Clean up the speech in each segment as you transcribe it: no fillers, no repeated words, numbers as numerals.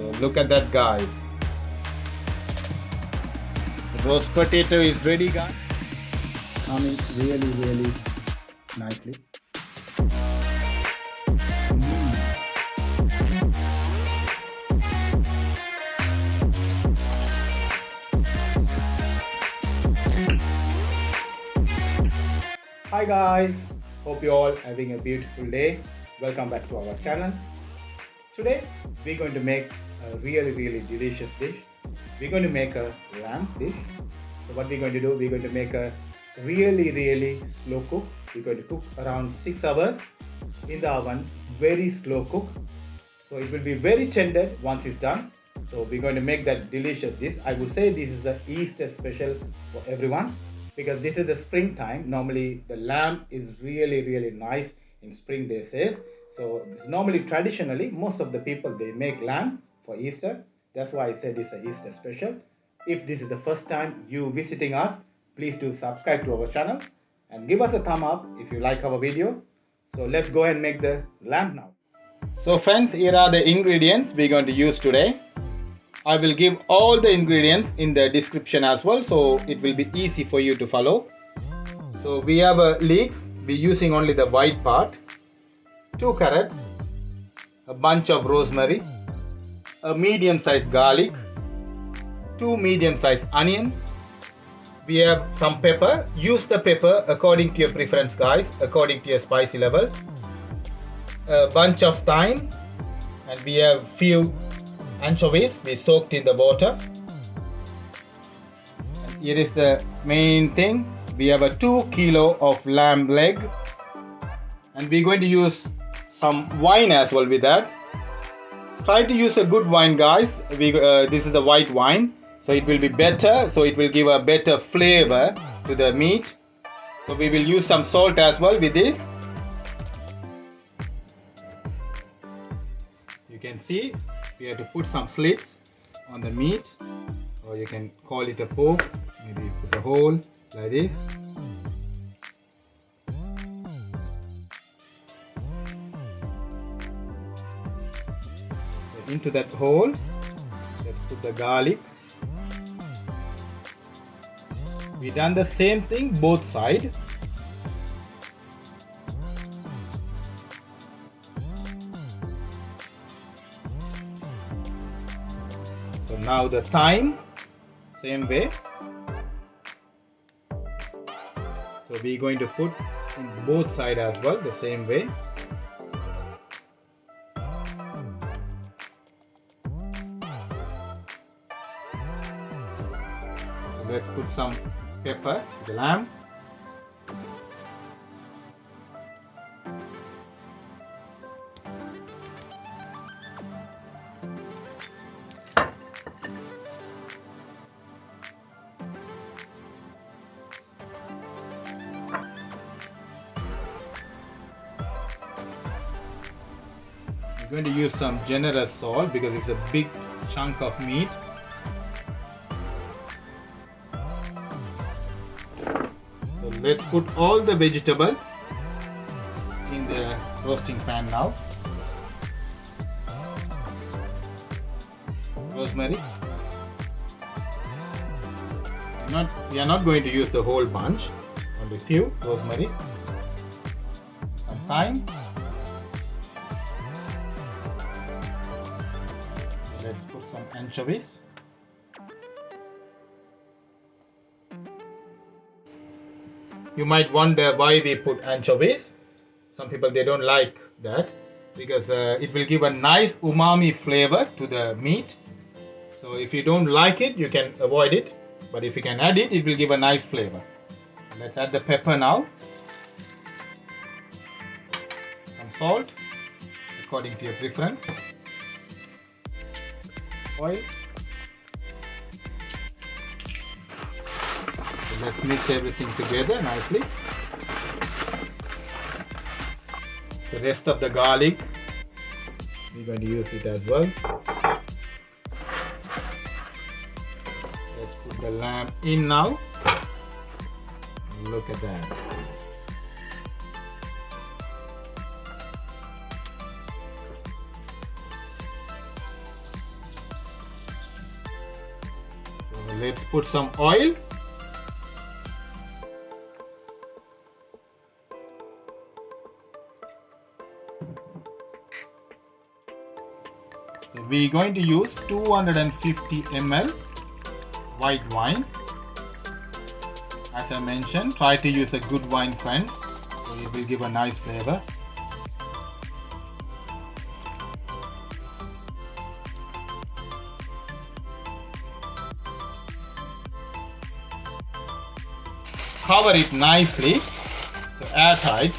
So look at that, guys. The roast potato is ready, guys. Coming really nicely. Hi guys, hope you all having a beautiful day. Welcome back to our channel. Today we're going to make a really delicious dish. We're going to make a lamb dish. So what we're going to do, we're going to make a really slow cook. We're going to cook around 6 hours in the oven, very slow cook. So it will be very tender once it's done. So we're going to make that delicious dish. I would say this is the Easter special for everyone, because this is the springtime. Normally the lamb is really nice in spring, they say. So normally traditionally most of the people, they make lamb for Easter. That's why I said it's an Easter special. If this is the first time you visiting us, please do subscribe to our channel and give us a thumb up if you like our video. So let's go and make the lamb now. So friends, here are the ingredients we're going to use today. I will give all the ingredients in the description as well, so it will be easy for you to follow. So we have leeks. We're using only the white part, 2 carrots, a bunch of rosemary, a medium-sized garlic, 2 medium-sized onion. We have some pepper. Use the pepper according to your preference, guys, according to your spicy level. A bunch of thyme, and we have few anchovies we soaked in the water. Here is the main thing. We have a 2 kilo of lamb leg, and we're going to use some wine as well with that. Try to use a good wine, guys. This is the white wine, so it will be better, so it will give a better flavor to the meat. So we will use some salt as well with this. You can see we have to put some slits on the meat, or you can call it a poke. Maybe you put a hole like this. So into that hole, let's put the garlic. We done the same thing both sides. So now the thyme, same way. So we're going to put in both sides as well, the same way. So let's put some pepper to the lamb. Going to use some generous salt because it's a big chunk of meat. So let's put all the vegetable in the roasting pan now. Rosemary. We are not going to use the whole bunch, only few rosemary. Some thyme. Let's put some anchovies. You might wonder why we put anchovies. Some people, they don't like that because it will give a nice umami flavor to the meat. So if you don't like it, you can avoid it. But if you can add it, it will give a nice flavor. Let's add the pepper now. Some salt according to your preference. Oil. So let's mix everything together nicely. The rest of the garlic, we're going to use it as well. Let's put the lamb in now. Look at that. let's put some oil. So we're going to use 250 ml white wine. As I mentioned, try to use a good wine, friends, so it will give a nice flavor. Cover it nicely, so airtight.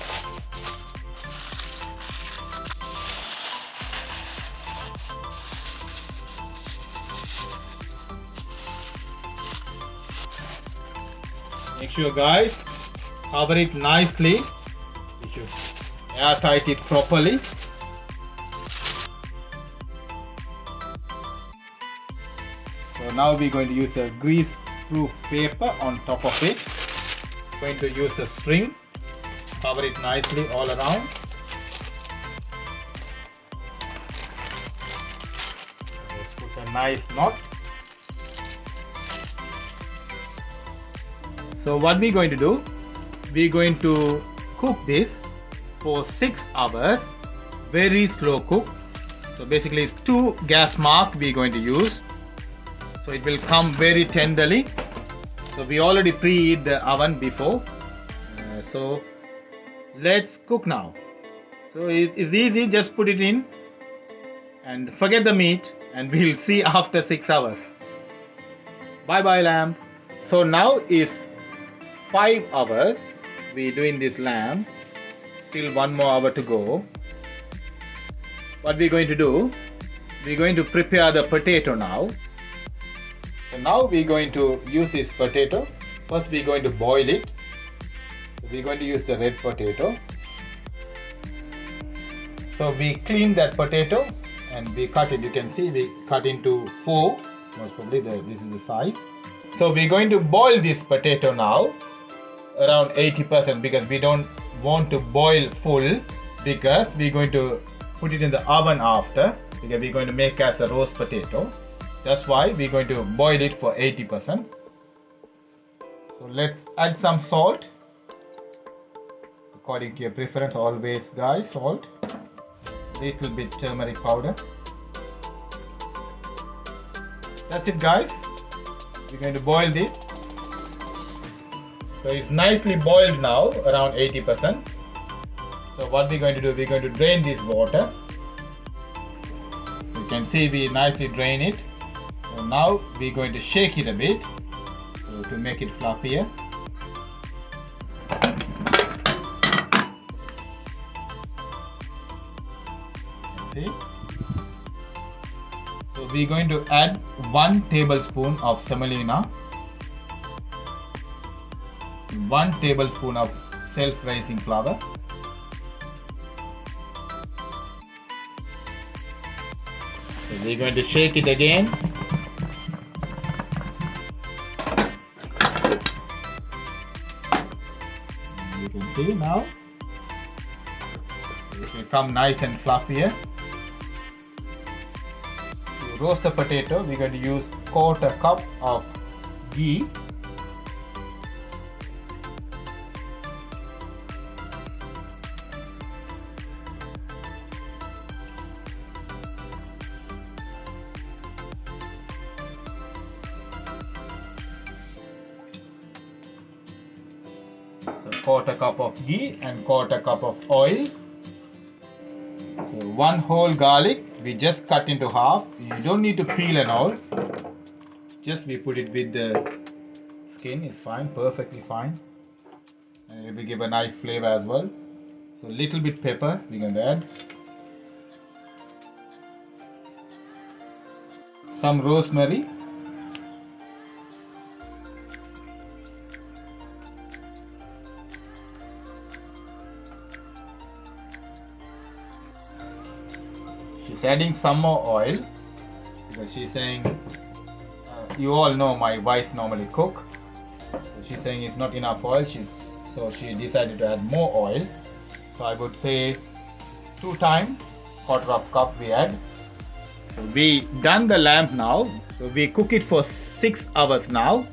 Make sure, guys, cover it nicely. You should airtight it properly. So now we're going to use a grease-proof paper on top of it. Going to use a string, cover it nicely all around. Let's put a nice knot. So what we're going to do, we're going to cook this for 6 hours, very slow cook. So basically it's 2 gas mark we're going to use, so it will come very tenderly. So we already preheat the oven before, so let's cook now. So it's easy, just put it in and forget the meat, and we'll see after 6 hours. Bye bye lamb. So now is 5 hours we're doing this lamb, still 1 more hour to go. What we're going to do, we're going to prepare the potato now. So now we're going to use this potato. First we're going to boil it. So we're going to use the red potato. So we clean that potato and we cut it. You can see we cut into 4. Most probably this is the size. So we're going to boil this potato now around 80%, because we don't want to boil full, because we're going to put it in the oven after, because we're going to make as a roast potato. That's why we're going to boil it for 80%. So let's add some salt according to your preference. Always, guys, salt. Little bit turmeric powder. That's it, guys. We're going to boil this. So it's nicely boiled now, around 80%. So what we're going to do, we're going to drain this water. You can see we nicely drain it. So now we're going to shake it a bit, so to make it fluffier. See? So we're going to add 1 tablespoon of semolina, 1 tablespoon of self-raising flour, so we're going to shake it again. You can see now it will come nice and fluffier. To roast the potato, we're going to use 1/4 cup of ghee. So 1/4 cup of ghee and 1/4 cup of oil. So 1 whole garlic we just cut into half. You don't need to peel and all. Just we put it with the skin. It's fine, perfectly fine. And it will give a nice flavor as well. So little bit pepper we're going to add. Some rosemary. She's adding some more oil because she's saying, you all know my wife normally cook, so she's saying it's not enough oil. So she decided to add more oil. So I would say 2 times 1/4 cup we add. So we done the lamb now. So we cook it for 6 hours now.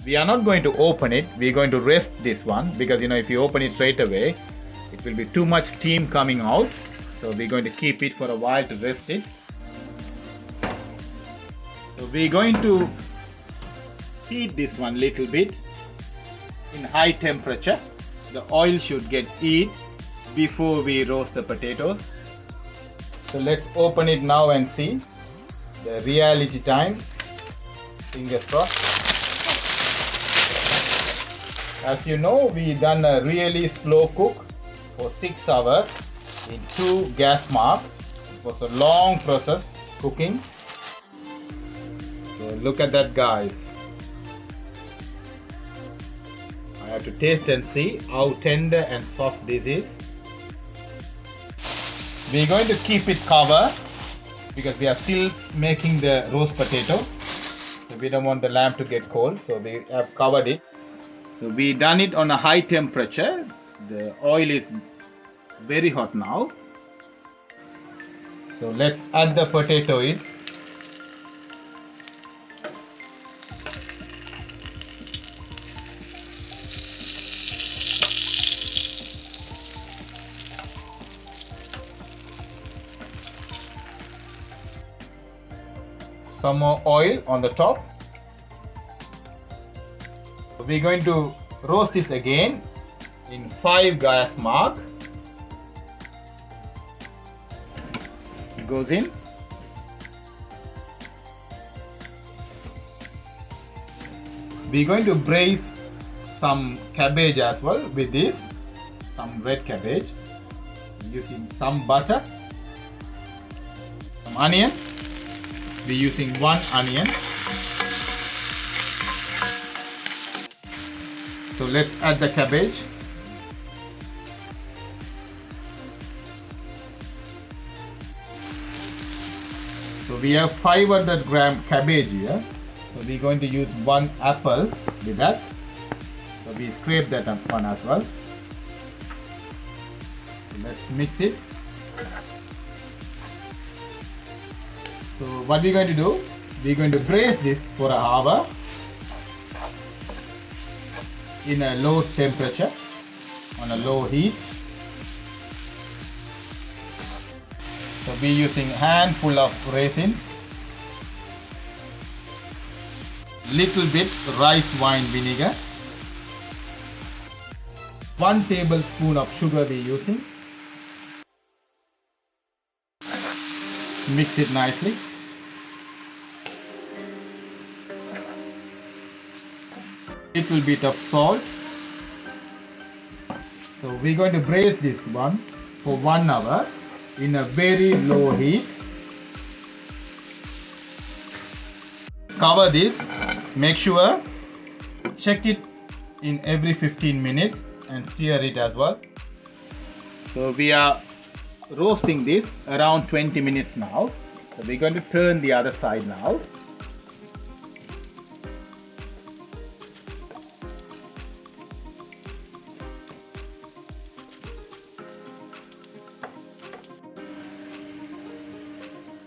We are not going to open it. We're going to rest this one because if you open it straight away, it will be too much steam coming out. So we're going to keep it for a while to rest it. So we're going to heat this one little bit in high temperature. The oil should get heat before we roast the potatoes. So let's open it now and see the reality time. Fingers crossed. As you know, we done a really slow cook for 6 hours in 2 gas marks. It was a long process cooking. So look at that, guys. I have to taste and see how tender and soft this is. We're going to keep it covered because we are still making the roast potato. So we don't want the lamb to get cold. So we have covered it. So we done it on a high temperature. The oil is very hot now. So let's add the potato in. Some more oil on the top. So we're going to roast this again in 5 gas mark. It goes in. We're going to braise some cabbage as well with this, some red cabbage, using some butter, some onion. We're using 1 onion. So let's add the cabbage. So we have 500 gram cabbage here. So we're going to use 1 apple with that. So we scrape that one as well. So let's mix it. So what we're going to do, we're going to braise this for an hour in a low temperature, on a low heat. So we're using a handful of raisin, little bit rice wine vinegar, 1 tablespoon of sugar we're using. Mix it nicely. Little bit of salt. So we're going to braise this one for 1 hour in a very low heat. Cover this. Make sure, check it in every 15 minutes and stir it as well. So we are roasting this around 20 minutes now. So we're going to turn the other side now.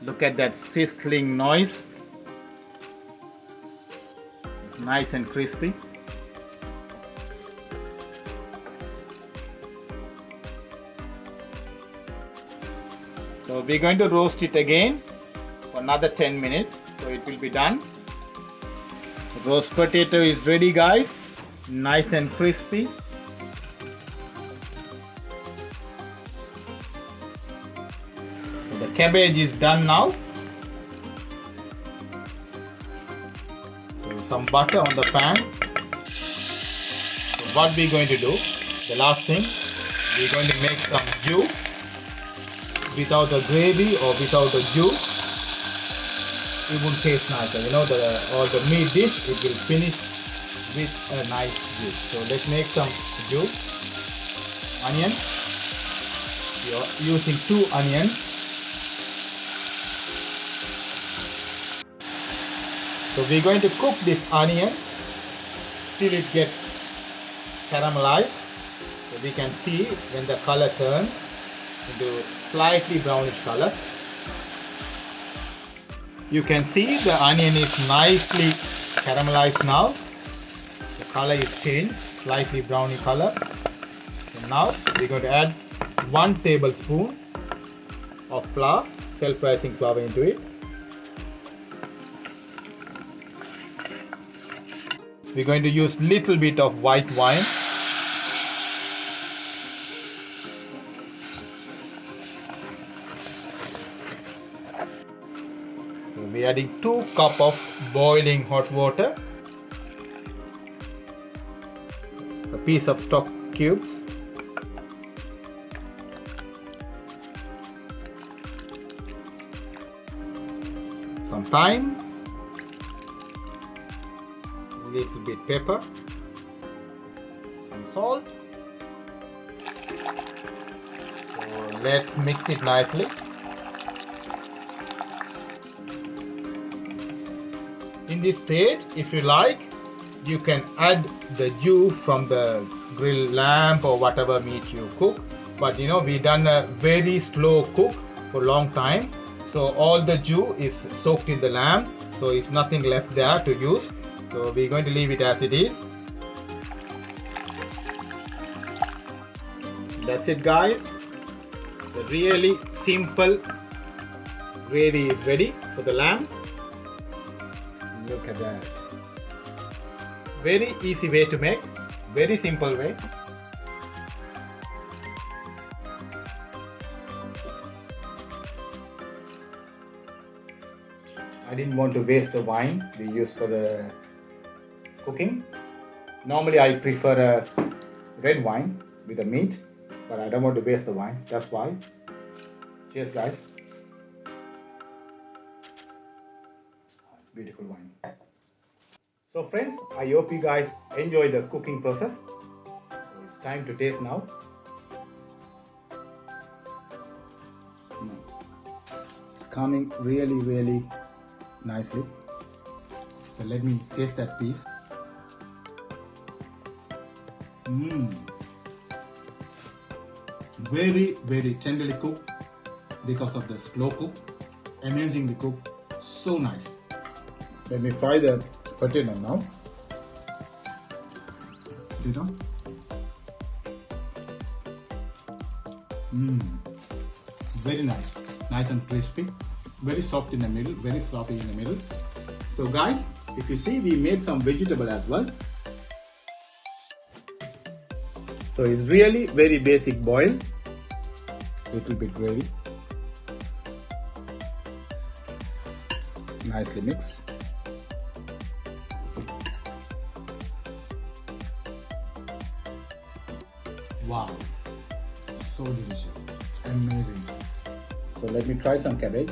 Look at that sizzling noise. Nice and crispy. So we're going to roast it again for another 10 minutes. So it will be done. The roast potato is ready, guys. Nice and crispy. So the cabbage is done now. So some butter on the pan. So what we're going to do, the last thing, we're going to make some juice. Without the gravy or without the juice, it won't taste nicer. All the meat dish, it will finish with a nice juice. So let's make some juice. Onion. You're using 2 onions. So we're going to cook this onion till it gets caramelized. So we can see when the color turns into slightly brownish color. You can see the onion is nicely caramelized now. The color is changed, slightly browny color. So now we're going to add 1 tablespoon of flour, self-rising flour into it. We're going to use little bit of white wine. So we're adding 2 cups of boiling hot water. A piece of stock cubes. Some thyme. Little bit pepper, some salt. So let's mix it nicely. In this stage, if you like, you can add the jus from the grilled lamb or whatever meat you cook. But you know, we done a very slow cook for a long time, so all the jus is soaked in the lamb, so it's nothing left there to use. So we're going to leave it as it is. That's it, guys. The really simple gravy is ready for the lamb. Look at that. Very easy way to make. Very simple way. I didn't want to waste the wine we use for the cooking. Normally I prefer a red wine with the meat, but I don't want to waste the wine. That's why. Cheers, guys. It's beautiful wine. So friends, I hope you guys enjoy the cooking process. So it's time to taste now. It's coming really nicely. So let me taste that piece. Very tenderly cooked because of the slow cook. Amazingly cooked. So nice. Let me try the potato now. Potato. Very nice. Nice and crispy. Very soft in the middle. Very fluffy in the middle. So guys, if you see, we made some vegetable as well. So it's really very basic boil. Little bit gravy. Nicely mixed. Wow, so delicious, amazing. So let me try some cabbage.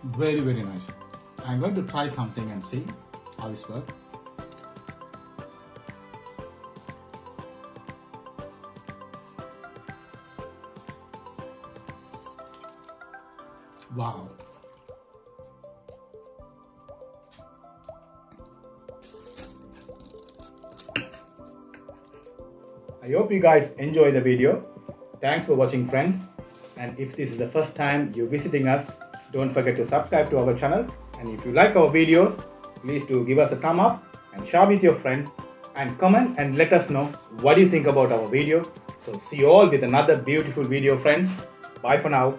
Very nice. I'm going to try something and see how this works. Wow. I hope you guys enjoy the video. Thanks for watching, friends. And if this is the first time you're visiting us, don't forget to subscribe to our channel. And if you like our videos, please do give us a thumb up and share with your friends and comment and let us know what you think about our video. So see you all with another beautiful video, friends. Bye for now.